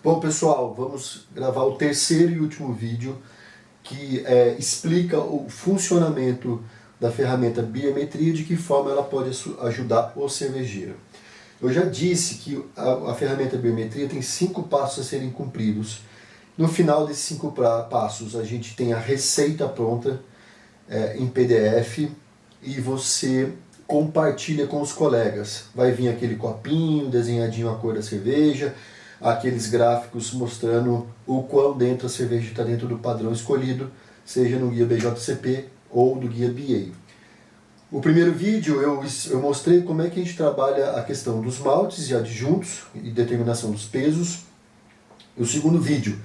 Bom, pessoal, vamos gravar o terceiro e último vídeo que explica o funcionamento da ferramenta Biometria, de que forma ela pode ajudar o cervejeiro. Eu já disse que a ferramenta Biometria tem 5 passos a serem cumpridos. No final desses 5 passos, a gente tem a receita pronta em PDF e você compartilha com os colegas. Vai vir aquele copinho, desenhadinho a cor da cerveja, aqueles gráficos mostrando o quão dentro a cerveja está dentro do padrão escolhido, seja no guia BJCP ou do guia BA. O primeiro vídeo eu mostrei como é que a gente trabalha a questão dos maltes e adjuntos e determinação dos pesos. O segundo vídeo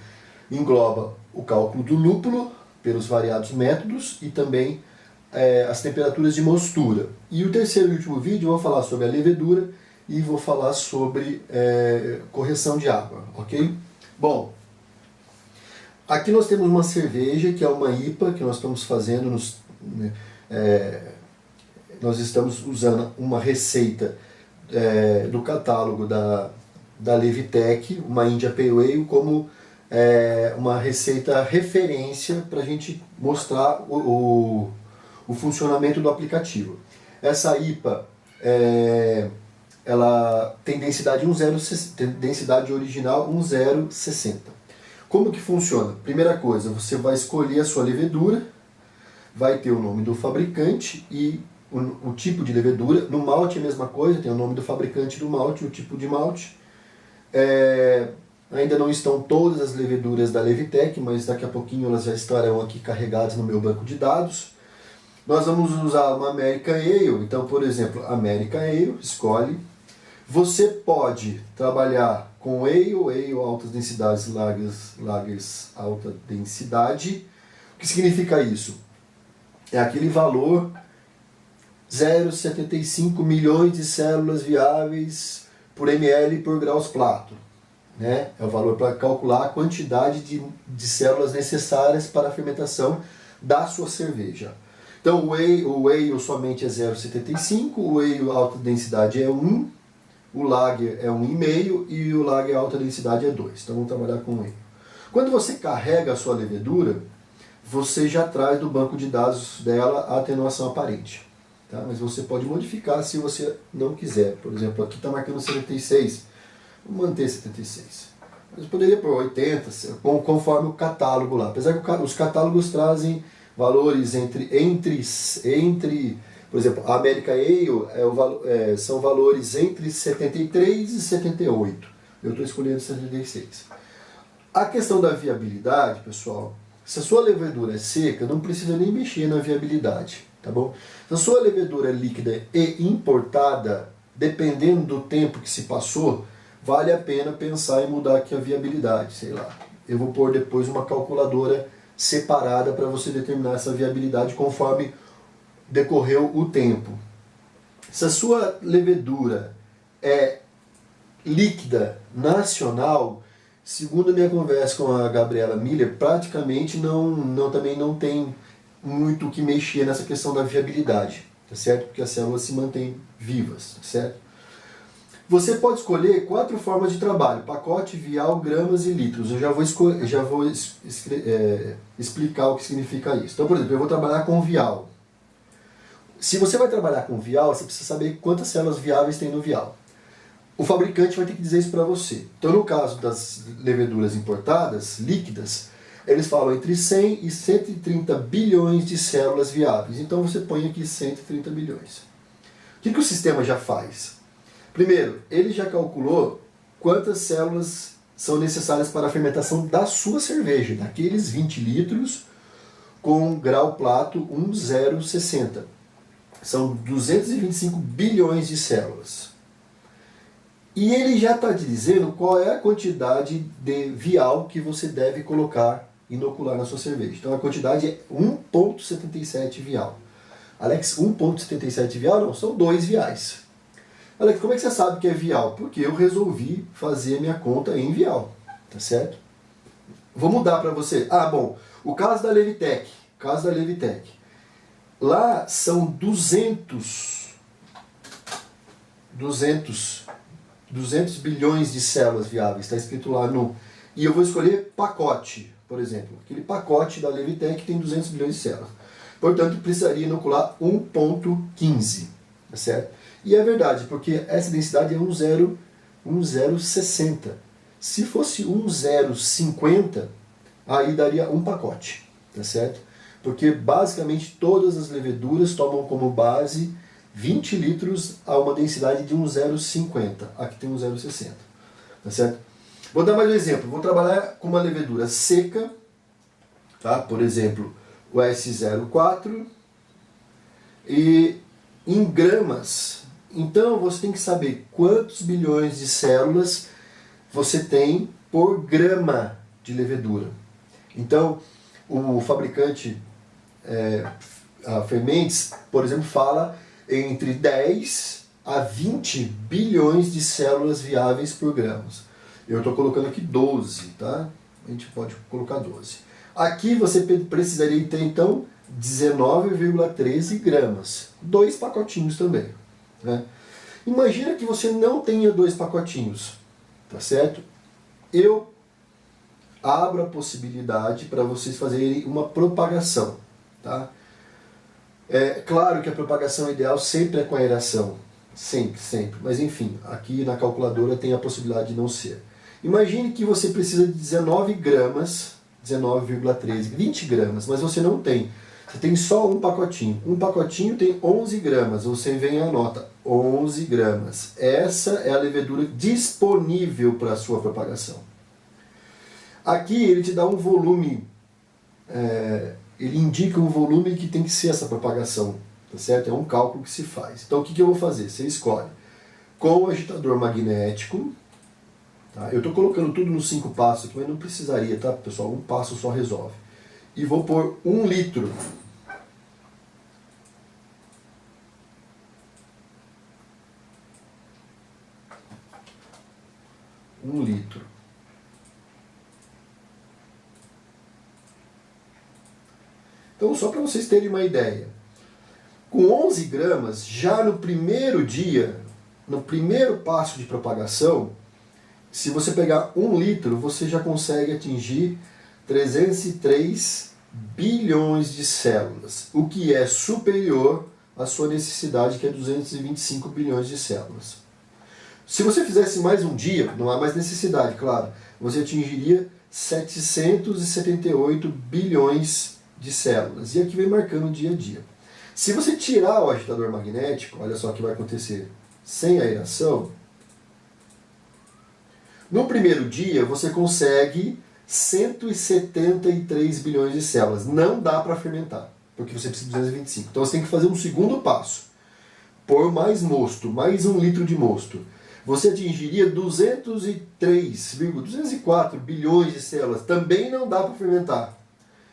engloba o cálculo do lúpulo pelos variados métodos e também as temperaturas de mostura. E o terceiro e último vídeo eu vou falar sobre a levedura e vou falar sobre correção de água, ok? Bom, aqui nós temos uma cerveja que é uma IPA que nós estamos fazendo, nós estamos usando uma receita do catálogo da Levitec, uma India Pale Ale, como uma receita referência para a gente mostrar o funcionamento do aplicativo. Essa IPA ela tem densidade densidade original 1,060. Como que funciona? Primeira coisa, você vai escolher a sua levedura, vai ter o nome do fabricante e o tipo de levedura. No malte é a mesma coisa, tem o nome do fabricante do malte, o tipo de malte. Ainda não estão todas as leveduras da Levitec, mas daqui a pouquinho elas já estarão aqui carregadas no meu banco de dados. Nós vamos usar uma American Ale, então, por exemplo, American Ale, escolhe. Você pode trabalhar com Ale altas densidades, lagers alta densidade. O que significa isso? É aquele valor 0,75 milhões de células viáveis por ml por graus Plato. Né? É o valor para calcular a quantidade de células necessárias para a fermentação da sua cerveja. Então o Ale somente é 0,75, o Ale alta densidade é 1, o Lager é 1,5 e o Lager alta densidade é 2. Então vamos trabalhar com o Ale. Quando você carrega a sua levedura, você já traz do banco de dados dela a atenuação aparente. Tá? Mas você pode modificar se você não quiser. Por exemplo, aqui está marcando 76. Vou manter 76. Mas eu poderia pôr 80, conforme o catálogo lá. Apesar que os catálogos trazem valores entre por exemplo, a American Ale são valores entre 73 e 78. Eu estou escolhendo 76. A questão da viabilidade, pessoal, se a sua levedura é seca, não precisa nem mexer na viabilidade, tá bom? Se a sua levedura é líquida e importada, dependendo do tempo que se passou, vale a pena pensar em mudar aqui a viabilidade, sei lá. Eu vou pôr depois uma calculadora separada para você determinar essa viabilidade conforme decorreu o tempo. Se a sua levedura é líquida nacional, segundo a minha conversa com a Gabriela Miller, praticamente também não tem muito o que mexer nessa questão da viabilidade, tá certo? Porque as células se mantêm vivas, tá certo? Você pode escolher 4 formas de trabalho: pacote, vial, gramas e litros. Eu já vou explicar o que significa isso. Então, por exemplo, eu vou trabalhar com vial. Se você vai trabalhar com vial, você precisa saber quantas células viáveis tem no vial. O fabricante vai ter que dizer isso para você. Então, no caso das leveduras importadas, líquidas, eles falam entre 100 e 130 bilhões de células viáveis. Então, você põe aqui 130 bilhões. O que o sistema já faz? Primeiro, ele já calculou quantas células são necessárias para a fermentação da sua cerveja, daqueles 20 litros com grau Plato 1,060. São 225 bilhões de células. E ele já está te dizendo qual é a quantidade de vial que você deve colocar, inocular na sua cerveja. Então a quantidade é 1,77 vial. Alex, 1,77 vial? Não, são 2 viais. Alex, como é que você sabe que é vial? Porque eu resolvi fazer a minha conta em vial, tá certo? Vou mudar para você. Ah, bom, o caso da Levitec. Lá são 200 bilhões de células viáveis. Está escrito lá no e eu vou escolher pacote, por exemplo. Aquele pacote da Levitec tem 200 bilhões de células. Portanto, precisaria inocular 1,15, tá certo? E é verdade, porque essa densidade é 1,060. Se fosse 1,050, aí daria um pacote, tá certo? Porque basicamente todas as leveduras tomam como base 20 litros a uma densidade de 1,050. Aqui tem 1,060, tá certo? Vou dar mais um exemplo. Vou trabalhar com uma levedura seca, tá? Por exemplo, o S04, e em gramas. Então você tem que saber quantos bilhões de células você tem por grama de levedura. Então, o fabricante, a Fermentes, por exemplo, fala entre 10 a 20 bilhões de células viáveis por gramas. Eu estou colocando aqui 12, tá? A gente pode colocar 12. Aqui você precisaria ter, então, 19,13 gramas. 2 pacotinhos também, né? Imagina que você não tenha 2 pacotinhos, tá certo? Eu abro a possibilidade para vocês fazerem uma propagação, tá? É claro que a propagação ideal sempre é com aeração, sempre, sempre. Mas enfim, aqui na calculadora tem a possibilidade de não ser. Imagine que você precisa de 19 gramas, 19,13, 20 gramas, mas você não tem. Você tem só um pacotinho. Um pacotinho tem 11 gramas, você vem e anota 11 gramas. Essa é a levedura disponível para a sua propagação. Aqui ele te dá um volume, ele indica um volume que tem que ser essa propagação, tá certo? É um cálculo que se faz. Então o que eu vou fazer? Você escolhe com o agitador magnético, tá? Eu estou colocando tudo nos 5 passos aqui, mas não precisaria, tá, pessoal? Um passo só resolve. E vou pôr 1 litro. Um litro. Então, só para vocês terem uma ideia, com 11 gramas, já no primeiro dia, no primeiro passo de propagação, se você pegar 1 litro, você já consegue atingir 303 bilhões de células, o que é superior à sua necessidade, que é 225 bilhões de células. Se você fizesse mais um dia, não há mais necessidade, claro, você atingiria 778 bilhões de células. E aqui vem marcando o dia a dia. Se você tirar o agitador magnético, olha só o que vai acontecer. Sem aeração, no primeiro dia você consegue 173 bilhões de células. Não dá para fermentar, porque você precisa de 225. Então você tem que fazer um segundo passo. Pôr mais mosto, mais 1 litro de mosto. Você atingiria 204 bilhões de células. Também não dá para fermentar.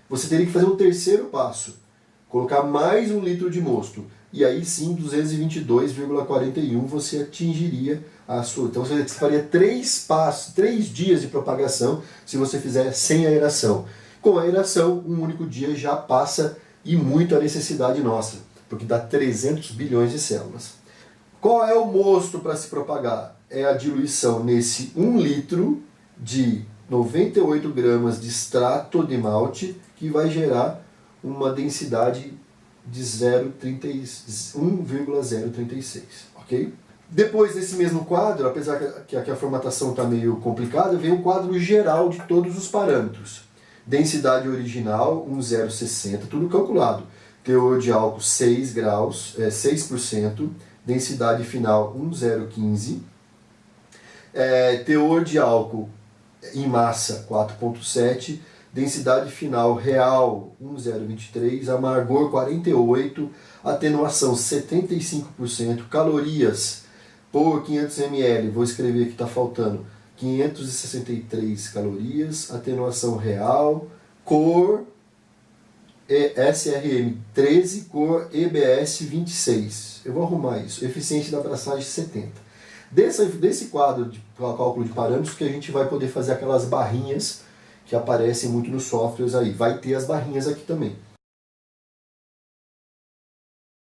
Você teria que fazer um terceiro passo. Colocar mais 1 litro de mosto. E aí sim, 222,41 você atingiria a sua. Então você faria 3 passos, 3 dias de propagação se você fizer sem aeração. Com a aeração, um único dia já passa e muito a necessidade nossa, porque dá 300 bilhões de células. Qual é o mosto para se propagar? É a diluição nesse 1 litro de 98 gramas de extrato de malte, que vai gerar uma densidade de 1,036, ok? Depois desse mesmo quadro, apesar que a formatação está meio complicada, vem um quadro geral de todos os parâmetros. Densidade original, 1,060, tudo calculado. Teor de álcool 6 graus, 6%. Densidade final 1,015. Teor de álcool em massa 4,7. Densidade final real 1,023, amargor 48, atenuação 75%, calorias por 500 ml, vou escrever que está faltando 563 calorias, atenuação real, cor SRM 13, cor EBS 26. Eu vou arrumar isso, eficiência da abraçagem 70. Desse quadro de cálculo de parâmetros que a gente vai poder fazer aquelas barrinhas que aparecem muito nos softwares aí. Vai ter as barrinhas aqui também.